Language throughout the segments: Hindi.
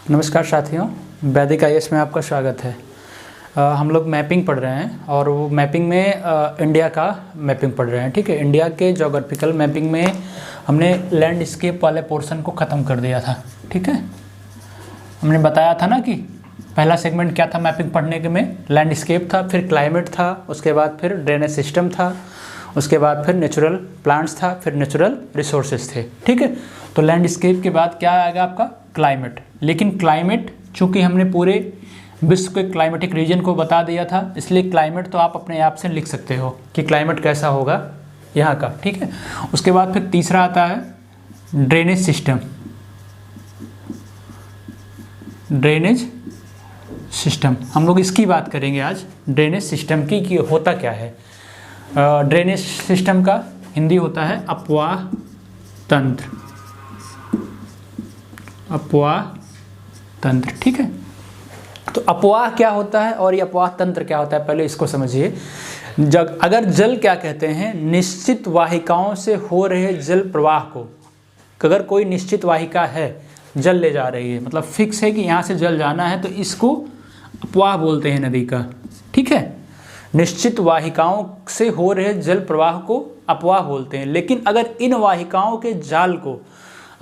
नमस्कार साथियों, वैदिक आईएएस में आपका स्वागत है। हम लोग मैपिंग पढ़ रहे हैं और वो मैपिंग में इंडिया का मैपिंग पढ़ रहे हैं। ठीक है, इंडिया के जोग्राफिकल मैपिंग में हमने लैंडस्केप वाले पोर्शन को ख़त्म कर दिया था। ठीक है, हमने बताया था ना कि पहला सेगमेंट क्या था मैपिंग पढ़ने के में, लैंडस्केप था, फिर क्लाइमेट था, उसके बाद फिर ड्रेनेज सिस्टम था, उसके बाद फिर नेचुरल प्लांट्स था, फिर नेचुरल रिसोर्सेज थे। ठीक है, तो लैंडस्केप के बाद क्या आएगा आपका क्लाइमेट। लेकिन क्लाइमेट चूँकि हमने पूरे विश्व के क्लाइमेटिक रीजन को बता दिया था, इसलिए क्लाइमेट तो आप अपने आप से लिख सकते हो कि क्लाइमेट कैसा होगा यहाँ का। ठीक है, उसके बाद फिर तीसरा आता है ड्रेनेज सिस्टम। ड्रेनेज सिस्टम हम लोग इसकी बात करेंगे आज, ड्रेनेज सिस्टम की कि होता क्या है। ड्रेनेज सिस्टम का हिंदी होता है अपवाह तंत्र। अपवाह तंत्र, ठीक है। तो अपवाह क्या होता है और ये अपवाह तंत्र क्या होता है, पहले इसको समझिए। अगर जल क्या कहते हैं, निश्चित वाहिकाओं से हो रहे जल प्रवाह को, अगर कोई निश्चित वाहिका है जल ले जा रही है, मतलब फिक्स है कि यहाँ से जल जाना है, तो इसको अपवाह बोलते हैं नदी का। ठीक है, निश्चित वाहिकाओं से हो रहे जल प्रवाह को अपवाह बोलते हैं। लेकिन अगर इन वाहिकाओं के जाल को,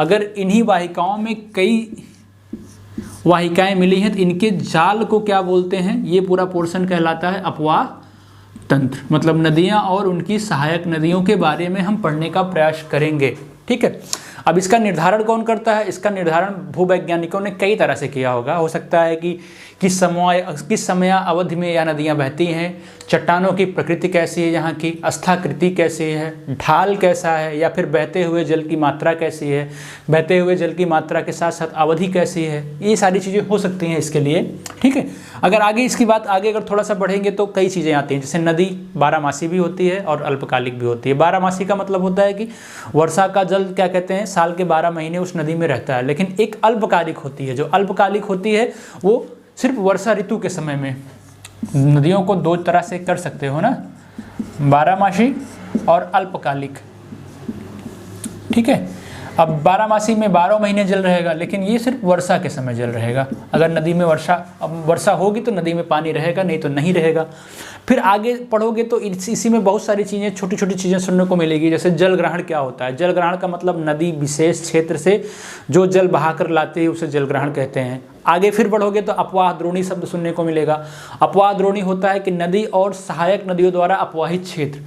अगर इन्हीं वाहिकाओं में कई वाहिकाएं मिली हैं तो इनके जाल को क्या बोलते हैं, ये पूरा पोर्शन कहलाता है अपवाह तंत्र। मतलब नदियां और उनकी सहायक नदियों के बारे में हम पढ़ने का प्रयास करेंगे। ठीक है, अब इसका निर्धारण कौन करता है? इसका निर्धारण भूवैज्ञानिकों ने कई तरह से किया होगा। हो सकता है कि किस समय अवधि में यह नदियां बहती हैं, चट्टानों की प्रकृति कैसी है, यहाँ की स्थाकृति कैसी है, ढाल कैसा है, या फिर बहते हुए जल की मात्रा कैसी है, बहते हुए जल की मात्रा के साथ साथ अवधि कैसी है, ये सारी चीज़ें हो सकती हैं इसके लिए। ठीक है, अगर आगे इसकी बात अगर थोड़ा सा बढ़ेंगे तो कई चीज़ें आती हैं, जैसे नदी बारहमासी भी होती है और अल्पकालिक भी होती है। बारहमासी का मतलब होता है कि वर्षा का जल क्या कहते हैं, साल के 12 महीने उस नदी में रहता है। लेकिन एक अल्पकालिक होती है, जो अल्पकालिक होती है वो सिर्फ वर्षा ऋतु के समय में। नदियों को दो तरह से कर सकते हो ना, बारहमासी और अल्पकालिक। ठीक है, अब बारहमासी में 12 महीने जल रहेगा, लेकिन ये सिर्फ वर्षा के समय जल रहेगा। अगर नदी में वर्षा होगी तो नदी में पानी रहेगा, नहीं तो नहीं रहेगा। फिर आगे पढ़ोगे तो इसी में बहुत सारी चीज़ें, छोटी छोटी चीज़ें सुनने को मिलेगी। जैसे जल ग्रहण क्या होता है? जल ग्रहण का मतलब नदी विशेष क्षेत्र से जो जल बहाकर लाते हैं उसे जल ग्रहण कहते हैं। आगे फिर बढ़ोगे तो अपवाह द्रोणी शब्द सुनने को मिलेगा। अपवाह द्रोणी होता है कि नदी और सहायक नदियों द्वारा अपवाहित क्षेत्र।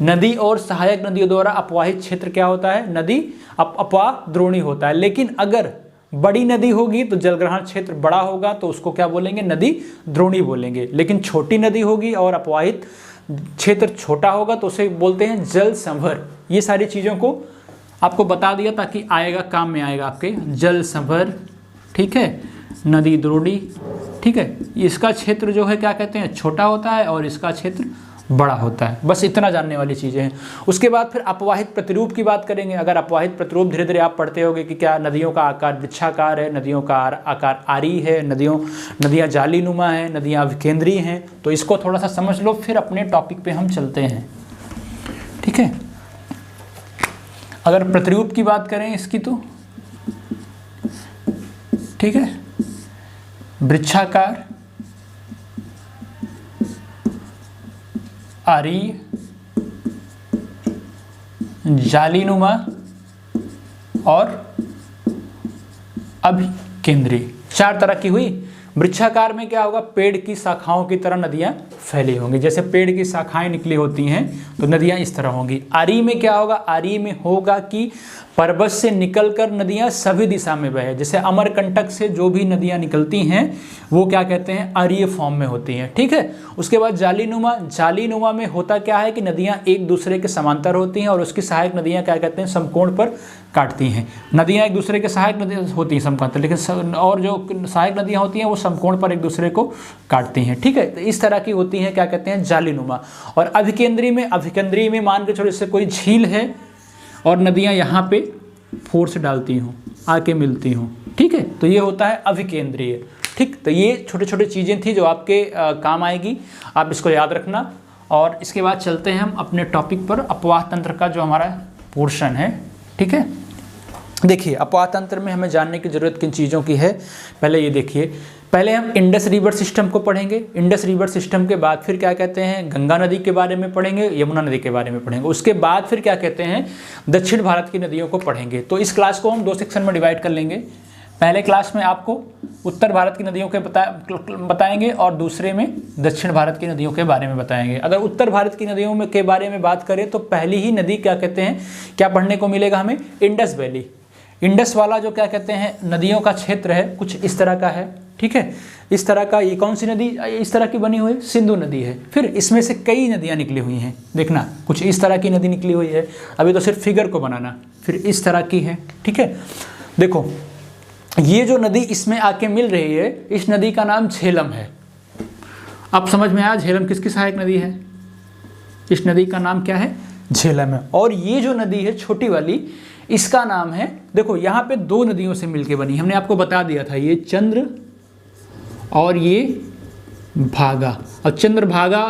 नदी और सहायक नदियों द्वारा अपवाहित क्षेत्र क्या होता है? नदी अपवाह द्रोणी होता है। लेकिन अगर बड़ी नदी होगी तो जलग्रहण क्षेत्र बड़ा होगा तो उसको क्या बोलेंगे? नदी द्रोणी बोलेंगे। लेकिन छोटी नदी होगी और अपवाहित क्षेत्र छोटा होगा तो उसे बोलते हैं जल संभर। ये सारी चीज़ों को आपको बता दिया ताकि आएगा, काम में आएगा आपके। जल संभर, ठीक है, नदी द्रोणी। ठीक है, इसका क्षेत्र जो है क्या कहते हैं, छोटा होता है और इसका क्षेत्र बड़ा होता है। बस इतना जानने वाली चीज़ें हैं। उसके बाद फिर अपवाहित प्रतिरूप की बात करेंगे। अगर अपवाहित प्रतिरूप धीरे धीरे आप पढ़ते होगे कि क्या नदियों का आकार वृक्षाकार है, नदियों का आकार आरी है, नदियाँ जालीनुमा है, नदियाँ विकेंद्रीय हैं। तो इसको थोड़ा सा समझ लो, फिर अपने टॉपिक पे हम चलते हैं। ठीक है, अगर प्रतिरूप की बात करें इसकी तो ठीक है, वृक्षाकार, आरी, जालीनुमा और अभिकेंद्री, 4 तरह की हुई। वृक्षाकार में क्या होगा? पेड़ की शाखाओं की तरह नदियां फैली होंगी। जैसे पेड़ की शाखाएं निकली होती हैं तो नदियां इस तरह होंगी। आरी में क्या होगा? आरी में होगा कि पर्वत से निकलकर नदियां सभी दिशा में बहे। जैसे अमरकंटक से जो भी नदियां निकलती हैं वो क्या कहते हैं? आरीय फॉर्म में होती हैं। ठीक है, उसके बाद जालीनुमा। जालीनुमा में होता क्या है कि नदियां एक दूसरे के समांतर होती हैं और उसकी सहायक नदियां क्या कहते हैं? समकोण पर काटती हैं। नदियां एक दूसरे के सहायक नदियां होती हैं समकोण, लेकिन और जो सहायक नदियां होती हैं वो समकोण पर एक दूसरे को काटती हैं। ठीक है, तो इस तरह की होती हैं, क्या कहते हैं? जालीनुमा। और अभिकेंद्री में मान के चलो जैसे कोई झील है और नदियां यहाँ पे फोर्स डालती हों, आके मिलती हों। ठीक है, तो ये होता है अभिकेंद्रीय। ठीक, तो ये छोटे छोटे चीज़ें थी जो आपके काम आएगी, आप इसको याद रखना। और इसके बाद चलते हैं हम अपने टॉपिक पर, अपवाह तंत्र का जो हमारा पोर्शन है। ठीक है, देखिए अपवाह तंत्र में हमें जानने की जरूरत किन चीज़ों की है, पहले ये देखिए, पहले हम इंडस रिवर सिस्टम को पढ़ेंगे। इंडस रिवर सिस्टम के बाद फिर क्या कहते हैं, गंगा नदी के बारे में पढ़ेंगे, यमुना नदी के बारे में पढ़ेंगे। उसके बाद फिर क्या कहते हैं, दक्षिण भारत की नदियों को पढ़ेंगे। तो इस क्लास को हम 2 सेक्शन में डिवाइड कर लेंगे। पहले क्लास में आपको उत्तर भारत की नदियों के बताएंगे और दूसरे में दक्षिण भारत की नदियों के बारे में बताएंगे। अगर उत्तर भारत की नदियों में के बारे में बात करें तो पहली ही नदी क्या कहते हैं, क्या पढ़ने को मिलेगा हमें, इंडस वैली। इंडस वाला जो क्या कहते हैं नदियों का क्षेत्र है कुछ इस तरह का है, ठीक है। इस तरह का, ये कौन सी नदी इस तरह की बनी हुई है, सिंधु नदी है। फिर इसमें से कई नदियाँ निकली हुई हैं, देखना कुछ इस तरह की नदी निकली हुई है। अभी तो सिर्फ फिगर को बनाना, फिर इस तरह की है, ठीक है। देखो ये जो नदी इसमें आके मिल रही है, इस नदी का नाम झेलम है। अब समझ में आया झेलम किसकी सहायक नदी है, इस नदी का नाम क्या है, झेलम है। और ये जो नदी है छोटी वाली, इसका नाम है, देखो यहाँ पे 2 नदियों से मिलके बनी, हमने आपको बता दिया था, ये चंद्र और ये भागा। और चंद्रभागा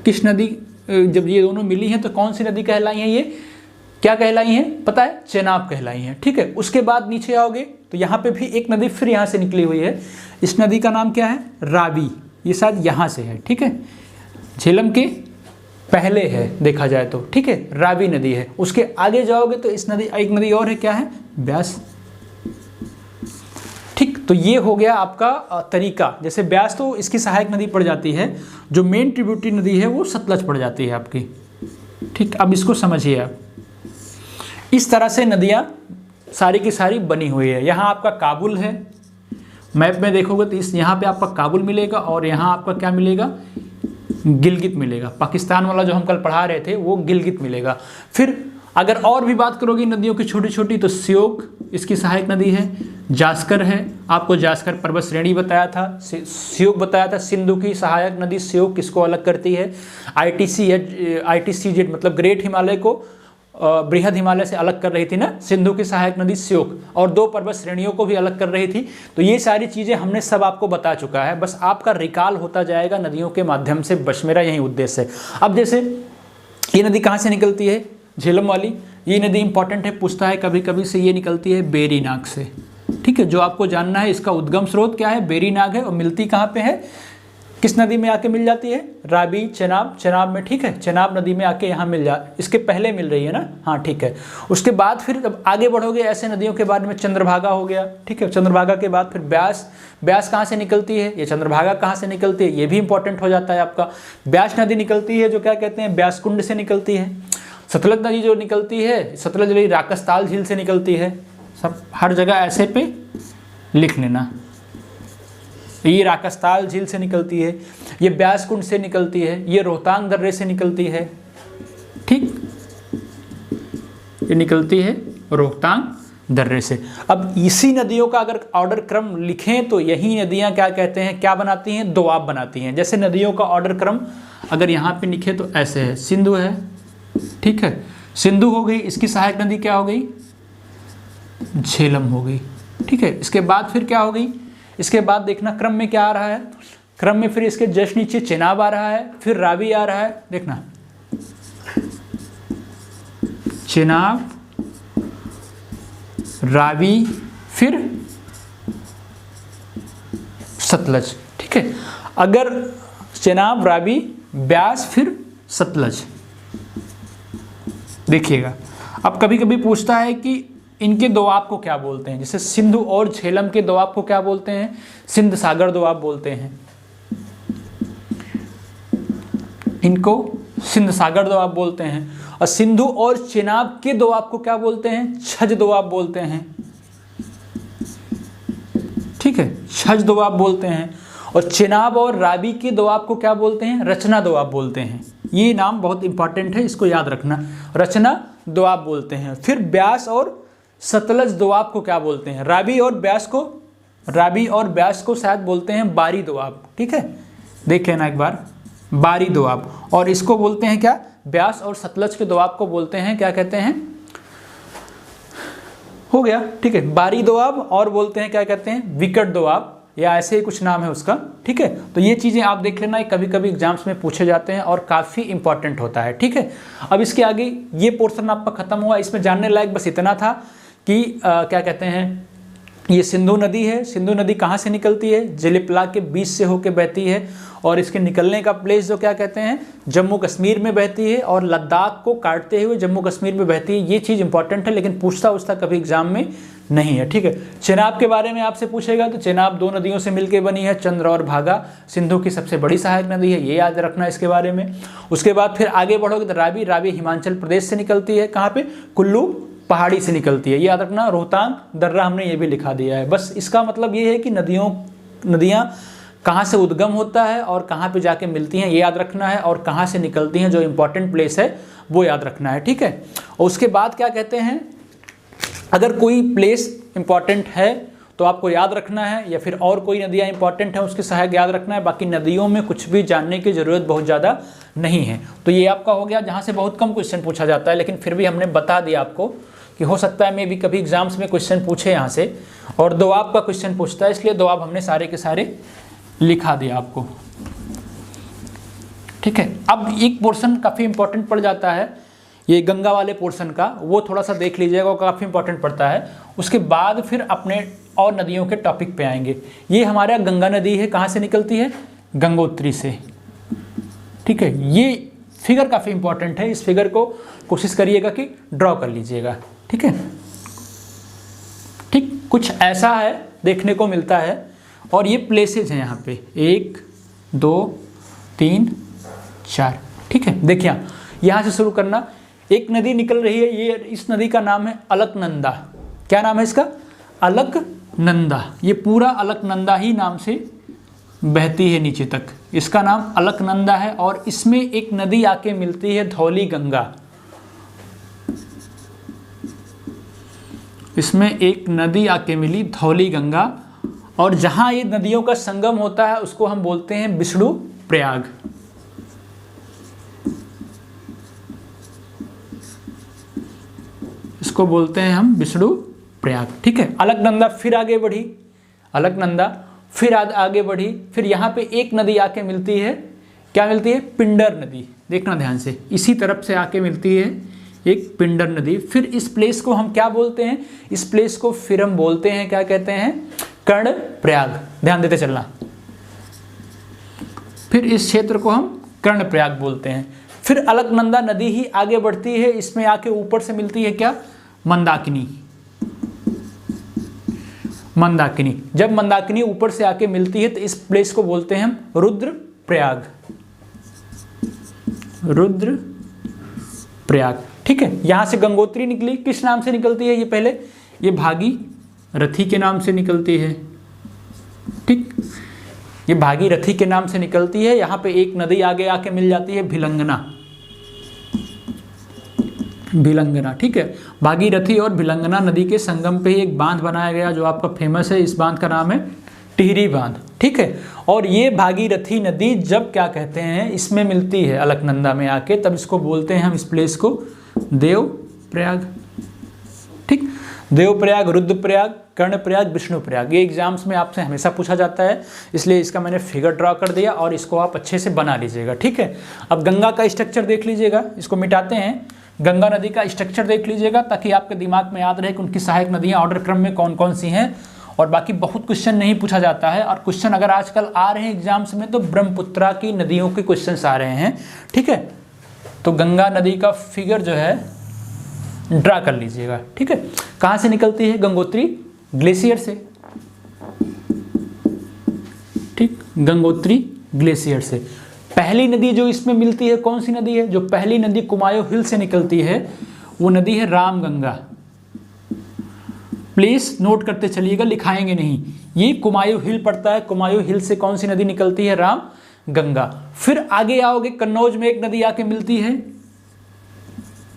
किस नदी, जब ये दोनों मिली हैं तो कौन सी नदी कहलाई है, ये क्या कहलाई हैं पता है, चेनाब कहलाई हैं, ठीक है। उसके बाद नीचे आओगे तो यहाँ पे भी एक नदी फिर यहाँ से निकली हुई है, इस नदी का नाम क्या है, रावी। ये शायद यहाँ से है, ठीक है, झेलम के पहले है देखा जाए तो, ठीक है, रावी नदी है। उसके आगे जाओगे तो इस नदी, एक नदी और है, क्या है, ब्यास, ठीक। तो ये हो गया आपका तरीका। जैसे ब्यास तो इसकी सहायक नदी पड़ जाती है, जो मेन ट्रिब्यूटरी नदी है वो सतलज पड़ जाती है आपकी, ठीक। अब इसको समझिए आप, इस तरह से नदियाँ सारी की सारी बनी हुई है। यहाँ आपका काबुल है, मैप में देखोगे तो इस यहाँ पे आपका काबुल मिलेगा और यहाँ आपका क्या मिलेगा, गिलगित मिलेगा। पाकिस्तान वाला जो हम कल पढ़ा रहे थे वो गिलगित मिलेगा। फिर अगर और भी बात करोगे नदियों की छोटी छोटी, तो श्योक इसकी सहायक नदी है, जास्कर है, आपको जास्कर पर्वत श्रेणी बताया था, श्योक बताया था। सिंधु की सहायक नदी श्योक किसको अलग करती है, ITCZ मतलब ग्रेट हिमालय को बृहद हिमालय से अलग कर रही थी ना, सिंधु की सहायक नदी श्योक, और 2 पर्वत श्रेणियों को भी अलग कर रही थी। तो ये सारी चीज़ें हमने सब आपको बता चुका है, बस आपका रिकॉल होता जाएगा नदियों के माध्यम से, बस मेरा यही उद्देश्य है। अब जैसे ये नदी कहाँ से निकलती है, झेलम वाली, ये नदी इंपॉर्टेंट है, पूछता है कभी कभी से, ये निकलती है बेरीनाग से, ठीक है। जो आपको जानना है इसका उद्गम स्रोत क्या है, बेरीनाग है, और मिलती कहाँ पे है, किस नदी में आके मिल जाती है, रावी, चेनाब में, ठीक है, चेनाब नदी में आके यहाँ मिल इसके पहले मिल रही है ना, हाँ ठीक है। उसके बाद फिर जब आगे बढ़ोगे ऐसे नदियों के बाद में चंद्रभागा हो गया, ठीक है। चंद्रभागा के बाद फिर ब्यास कहाँ से निकलती है, ये चंद्रभागा कहाँ से निकलती है, ये भी इंपॉर्टेंट हो जाता है आपका। ब्यास नदी निकलती है जो क्या कहते हैं, ब्यास कुंड से निकलती है। सतलज नदी जो निकलती है, सतलज नदी राकसताल झील से निकलती है। सब हर जगह ऐसे पे लिख लेना, ये राकसताल झील से निकलती है, ये ब्यास कुंड से निकलती है, ये रोहतांग दर्रे से निकलती है, ठीक, ये निकलती है रोहतांग दर्रे से। अब इसी नदियों का अगर ऑर्डर क्रम लिखें तो यही नदियां क्या कहते हैं, क्या बनाती हैं, दोआब बनाती हैं। जैसे नदियों का ऑर्डर क्रम अगर यहाँ पे लिखे तो ऐसे है, सिंधु है, ठीक है, सिंधु हो गई, इसकी सहायक नदी क्या हो गई, झेलम हो गई, ठीक है। इसके बाद फिर क्या हो गई, इसके बाद देखना क्रम में क्या आ रहा है, क्रम में फिर इसके जस्ट नीचे चेनाब आ रहा है, फिर रावी आ रहा है, देखना चेनाब, रावी, फिर सतलज, ठीक है। अगर चेनाब, रावी, ब्यास, फिर सतलज, देखिएगा। अब कभी कभी पूछता है कि इनके दोआब को क्या बोलते हैं, जैसे सिंधु और झेलम के दोआब को क्या बोलते हैं, सिंध सागर दोआब बोलते हैं, इनको सिंध सागर दोआब बोलते हैं। और सिंधु और चेनाब के दोआब को क्या बोलते हैं, छज दोआब बोलते हैं, ठीक है, छज दोआब बोलते हैं। और चेनाब और रावी के दोआब को क्या बोलते हैं, रचना दोआब बोलते हैं। ये नाम बहुत इंपॉर्टेंट है, इसको याद रखना, रचना दोआब बोलते हैं। फिर ब्यास और सतलज दोआब को क्या बोलते हैं, रावी और ब्यास को शायद बोलते हैं बारी दोआब, ठीक है, देख लेना एक बार, बारी दोआब। और इसको बोलते हैं क्या, ब्यास और सतलज के दोआब को बोलते हैं, क्या कहते हैं, हो गया, ठीक है, बारी दोआब, और बोलते हैं क्या कहते हैं, विकट दोआब, या ऐसे ही कुछ नाम है उसका, ठीक है। तो ये चीज़ें आप देख लेना, कभी कभी एग्जाम्स में पूछे जाते हैं और काफ़ी इंपॉर्टेंट होता है, ठीक है। अब इसके आगे ये पोर्शन आपका खत्म हुआ। इसमें जानने लायक बस इतना था कि क्या कहते हैं, ये सिंधु नदी है। सिंधु नदी कहाँ से निकलती है? जेलिपला के बीच से होकर बहती है, और इसके निकलने का प्लेस जो क्या कहते हैं, जम्मू कश्मीर में बहती है, और लद्दाख को काटते हुए जम्मू कश्मीर में बहती है। ये चीज़ इंपॉर्टेंट है, लेकिन पूछता उसका कभी एग्जाम में नहीं है, ठीक है। चेनाब के बारे में आपसे पूछेगा तो चेनाब 2 नदियों से मिलकर बनी है, चंद्र और भागा। सिंधु की सबसे बड़ी सहायक नदी है, ये याद रखना इसके बारे में। उसके बाद फिर आगे बढ़ोगे तो रावी हिमाचल प्रदेश से निकलती है। कहाँ पे? कुल्लू पहाड़ी से निकलती है, ये याद रखना। रोहतांग दर्रा हमने ये भी लिखा दिया है। बस इसका मतलब ये है कि नदियाँ कहाँ से उद्गम होता है और कहाँ पे जाके मिलती हैं, ये याद रखना है, और कहाँ से निकलती हैं, जो इंपॉर्टेंट प्लेस है वो याद रखना है, ठीक है। और उसके बाद क्या कहते हैं, अगर कोई प्लेस इंपॉर्टेंट है तो आपको याद रखना है, या फिर और कोई नदियाँ इंपॉर्टेंट है उसके सहायक याद रखना है। बाकी नदियों में कुछ भी जानने की ज़रूरत बहुत ज़्यादा नहीं है। तो ये आपका हो गया जहाँ से बहुत कम क्वेश्चन पूछा जाता है, लेकिन फिर भी हमने बता दिया आपको कि हो सकता है मैं भी कभी एग्जाम्स में क्वेश्चन पूछे यहाँ से, और दोआब का क्वेश्चन पूछता है, इसलिए दोआब हमने सारे के सारे लिखा दिया आपको, ठीक है। अब एक पोर्शन काफ़ी इंपॉर्टेंट पड़ जाता है, ये गंगा वाले पोर्शन का, वो थोड़ा सा देख लीजिएगा, वो काफ़ी इंपॉर्टेंट पड़ता है। उसके बाद फिर अपने और नदियों के टॉपिक पे आएंगे। ये हमारा गंगा नदी है, कहाँ से निकलती है? गंगोत्री से, ठीक है। ये फिगर काफ़ी इंपॉर्टेंट है, इस फिगर को कोशिश करिएगा कि ड्रॉ कर लीजिएगा, ठीक है। ठीक, कुछ ऐसा है देखने को मिलता है, और ये प्लेसेज हैं यहाँ पे 1 2 3 4, ठीक है। देखिए यहाँ से शुरू करना, एक नदी निकल रही है, ये इस नदी का नाम है अलकनंदा। क्या नाम है इसका? अलकनंदा। ये पूरा अलकनंदा ही नाम से बहती है नीचे तक, इसका नाम अलकनंदा है। और इसमें एक नदी आके मिलती है धौली गंगा, इसमें एक नदी आके मिली धौली गंगा, और जहाँ ये नदियों का संगम होता है उसको हम बोलते हैं विष्णु प्रयाग। इसको बोलते हैं हम विष्णु प्रयाग, ठीक है। अलकनंदा फिर आगे बढ़ी, अलकनंदा फिर आगे बढ़ी, फिर यहाँ पे एक नदी आके मिलती है, क्या मिलती है? पिंडर नदी। देखना ध्यान से, इसी तरफ से आके मिलती है एक पिंडर नदी। फिर इस प्लेस को हम क्या बोलते हैं? इस प्लेस को फिर हम बोलते हैं, क्या कहते हैं? कर्णप्रयाग। ध्यान देते चलना। फिर इस क्षेत्र को हम कर्णप्रयाग बोलते हैं। फिर अलकनंदा नदी ही आगे बढ़ती है, इसमें आके ऊपर से मिलती है क्या? मंदाकिनी। मंदाकिनी, जब मंदाकिनी ऊपर से आके मिलती है तो इस प्लेस को बोलते हैं हम रुद्रप्रयाग। रुद्रप्रयाग, ठीक है। यहां से गंगोत्री निकली, किस नाम से निकलती है? ये पहले ये भागीरथी के नाम से निकलती है, ठीक। ये भागीरथी के नाम से निकलती है। यहाँ पे एक नदी आगे आके मिल जाती है, भिलंगना। भिलंगना, ठीक है। भागीरथी और भिलंगना नदी के संगम पे एक बांध बनाया गया जो आपका फेमस है। इस बांध का नाम है टिहरी बांध, ठीक है। और ये भागीरथी नदी जब क्या कहते हैं इसमें मिलती है अलकनंदा में आके, तब इसको बोलते हैं हम इस प्लेस को देवप्रयाग, ठीक। देवप्रयाग, रुद्रप्रयाग, कर्णप्रयाग, विष्णुप्रयाग। ये एग्जाम्स में आपसे हमेशा पूछा जाता है, इसलिए इसका मैंने फिगर ड्रॉ कर दिया और इसको आप अच्छे से बना लीजिएगा, ठीक है। अब गंगा का स्ट्रक्चर देख लीजिएगा, इसको मिटाते हैं। गंगा नदी का स्ट्रक्चर देख लीजिएगा ताकि आपके दिमाग में याद रहे कि उनकी सहायक नदियाँ ऑर्डर क्रम में कौन कौन सी हैं। और बाकी बहुत क्वेश्चन नहीं पूछा जाता है, और क्वेश्चन अगर आजकल आ रहे हैं एग्जाम्स में तो ब्रह्मपुत्रा की नदियों के क्वेश्चन आ रहे हैं, ठीक है। तो गंगा नदी का फिगर जो है ड्रा कर लीजिएगा, ठीक है। कहाँ से निकलती है? गंगोत्री ग्लेशियर से, ठीक, गंगोत्री ग्लेशियर से। पहली नदी जो इसमें मिलती है कौन सी नदी है? जो पहली नदी कुमायूं हिल से निकलती है वो नदी है रामगंगा। प्लीज नोट करते चलिएगा, लिखाएंगे नहीं। ये कुमायूं हिल पड़ता है, कुमायूं हिल से कौन सी नदी निकलती है? रामगंगा। फिर आगे आओगे, कन्नौज में एक नदी आके मिलती है,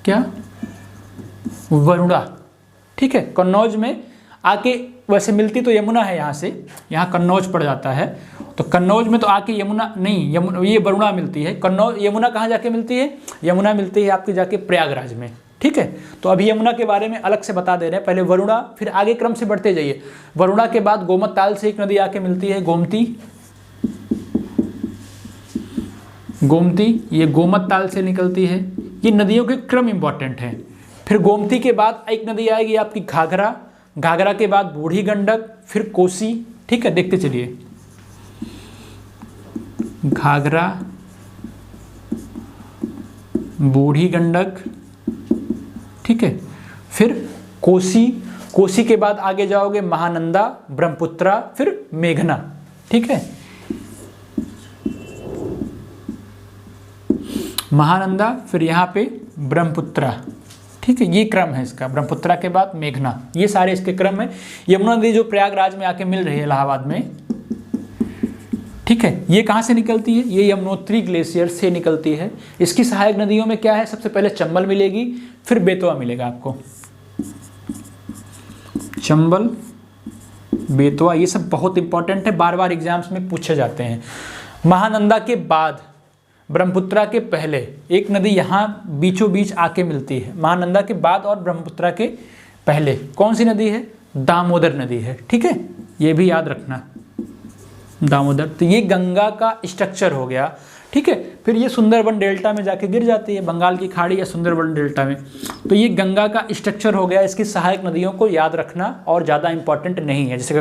क्या? वरुणा, ठीक है। कन्नौज में आके वैसे मिलती तो यमुना है, यहाँ से यहाँ कन्नौज पड़ जाता है, तो कन्नौज में तो आके यमुना नहीं, ये वरुणा मिलती है। कन्नौज, यमुना कहाँ जाके मिलती है? यमुना मिलती है आपकी जाके प्रयागराज में, ठीक है। तो अभी यमुना के बारे में अलग से बता दे रहे हैं, पहले वरुणा, फिर आगे क्रम से बढ़ते जाइए। वरुणा के बाद गोमत ताल से एक नदी आके मिलती है गोमती, गोमती ये गोमत ताल से निकलती है। ये नदियों के क्रम इंपॉर्टेंट है। फिर गोमती के बाद एक नदी आएगी आपकी घाघरा, घाघरा के बाद बूढ़ी गंडक, फिर कोसी, ठीक है, देखते चलिए। घाघरा, बूढ़ी गंडक, ठीक है, फिर कोसी, कोसी के बाद आगे जाओगे महानंदा, ब्रह्मपुत्रा, फिर मेघना, ठीक है, महानंदा, फिर यहाँ पे ब्रह्मपुत्रा, ठीक है, ये क्रम है इसका। ब्रह्मपुत्रा के बाद मेघना, ये सारे इसके क्रम है। यमुना नदी जो प्रयागराज में आके मिल रही है इलाहाबाद में, ठीक है, ये कहाँ से निकलती है? ये यमुनोत्री ग्लेशियर से निकलती है। इसकी सहायक नदियों में क्या है? सबसे पहले चंबल मिलेगी, फिर बेतवा मिलेगा आपको। चंबल, बेतवा, ये सब बहुत इंपॉर्टेंट है, बार बार एग्जाम्स में पूछे जाते हैं। महानंदा के बाद, ब्रह्मपुत्रा के पहले एक नदी यहाँ बीचों बीच आके मिलती है। महानंदा के बाद और ब्रह्मपुत्रा के पहले कौन सी नदी है? दामोदर नदी है, ठीक है, ये भी याद रखना, दामोदर। तो ये गंगा का स्ट्रक्चर हो गया, ठीक है। फिर ये सुंदरबन डेल्टा में जाके गिर जाती है, बंगाल की खाड़ी या सुंदरबन डेल्टा में। तो ये गंगा का स्ट्रक्चर हो गया। इसकी सहायक नदियों को याद रखना और ज़्यादा इंपॉर्टेंट नहीं है। जैसे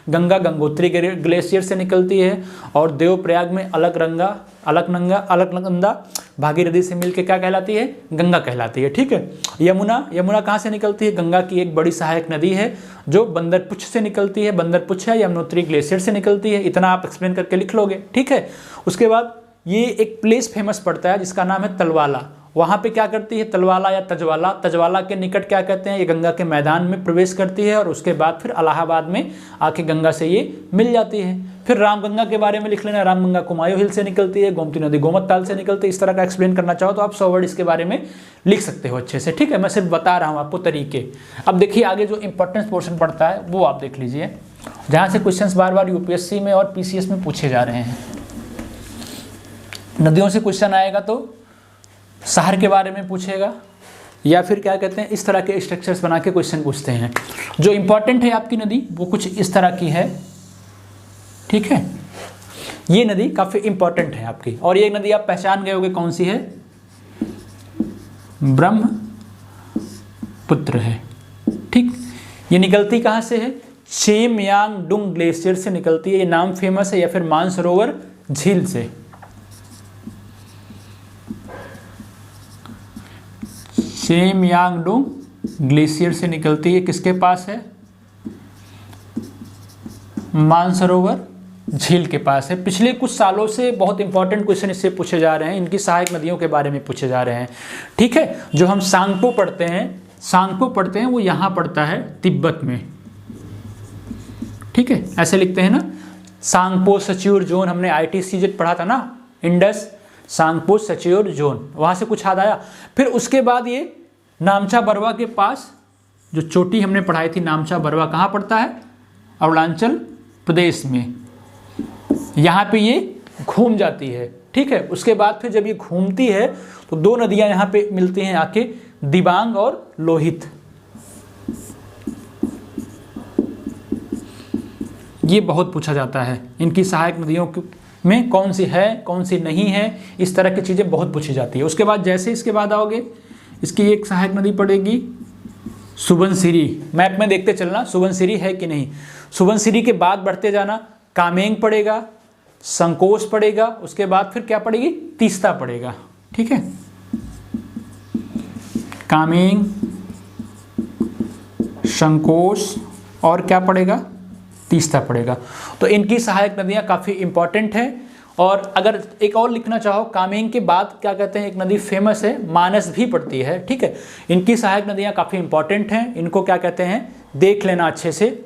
गंगा गंगोत्री ग्लेशियर से निकलती है और देवप्रयाग में अलकनंदा भागीरथी से मिलकर क्या कहलाती है? गंगा कहलाती है, ठीक है। यमुना कहाँ से निकलती है? गंगा की एक बड़ी सहायक नदी है जो बंदरपुच्छ से निकलती है। बंदरपुच्छ है यमुनोत्री ग्लेशियर से निकलती है। इतना आप एक्सप्लेन करके लिख लोगे, ठीक है। उसके बाद ये एक प्लेस फेमस पड़ता है जिसका नाम है तलवाला। वहाँ पे क्या करती है? तलवाला या तजवाला, तजवाला के निकट क्या कहते हैं? ये गंगा के मैदान में प्रवेश करती है और उसके बाद फिर इलाहाबाद में आके गंगा से ये मिल जाती है। फिर रामगंगा के बारे में लिख लेना, रामगंगा कुमायूं हिल से निकलती है, गोमती नदी गोमत ताल से निकलती है। इस तरह का एक्सप्लेन करना चाहो तो आप 100 वर्ड इसके बारे में लिख सकते हो अच्छे से, ठीक है। मैं सिर्फ बता रहा हूँ आपको तरीके। अब देखिए आगे जो इंपॉर्टेंस पोर्शन पड़ता है वो आप देख लीजिए, जहाँ से क्वेश्चंस बार बार यूपीएससी में और पीसीएस में पूछे जा रहे हैं। नदियों से क्वेश्चन आएगा तो शहर के बारे में पूछेगा, या फिर क्या कहते हैं, इस तरह के स्ट्रक्चर्स बना के क्वेश्चन पूछते हैं। जो इंपॉर्टेंट है आपकी नदी वो कुछ इस तरह की है, ठीक है। ये नदी काफ़ी इंपॉर्टेंट है आपकी, और ये नदी आप पहचान गए होंगे कौन सी है? ब्रह्मपुत्र है, ठीक। ये निकलती कहाँ से है? चेमयांगडुंग ग्लेशियर से निकलती है। ये नाम फेमस है, या फिर मानसरोवर झील से। चेमयांगडुंग ग्लेशियर से निकलती है, किसके पास है? मानसरोवर झील के पास है। पिछले कुछ सालों से बहुत इंपॉर्टेंट क्वेश्चन इससे पूछे जा रहे हैं, इनकी सहायक नदियों के बारे में पूछे जा रहे हैं, ठीक है। जो हम सांगपो पढ़ते हैं वो यहाँ पड़ता है तिब्बत में, ठीक है। ऐसे लिखते हैं ना, सांगपो सच्यूर जोन, हमने ITCZ पढ़ा था ना, इंडस सांगपो सच्यूर जोन, वहाँ से कुछ याद आया। फिर उसके बाद ये नामचा बरवा के पास जो चोटी हमने पढ़ाई थी, नामचा बरवा कहाँ पड़ता है? अरुणाचल प्रदेश में। यहाँ पे ये घूम जाती है, ठीक है। उसके बाद फिर जब ये घूमती है तो दो नदियाँ यहाँ पे मिलती हैं आके, दिबांग और लोहित। ये बहुत पूछा जाता है, इनकी सहायक नदियों में कौन सी है कौन सी नहीं है, इस तरह की चीज़ें बहुत पूछी जाती है। उसके बाद जैसे इसके बाद आओगे, इसकी एक सहायक नदी पड़ेगी सुबनसिरी। मैप में देखते चलना सुबनसिरी है कि नहीं। सुबनसिरी के बाद बढ़ते जाना, कामेंग पड़ेगा, संकोश पड़ेगा, उसके बाद फिर क्या पड़ेगी? तीस्ता पड़ेगा, ठीक है। कामेंग, संकोश और क्या पड़ेगा? तीस्ता पड़ेगा। तो इनकी सहायक नदियाँ काफ़ी इंपॉर्टेंट हैं। और अगर एक और लिखना चाहो, कामेंग के बाद क्या कहते हैं, एक नदी फेमस है, मानस भी पड़ती है, ठीक है। इनकी सहायक नदियाँ काफ़ी इंपॉर्टेंट हैं, इनको क्या कहते हैं देख लेना अच्छे से।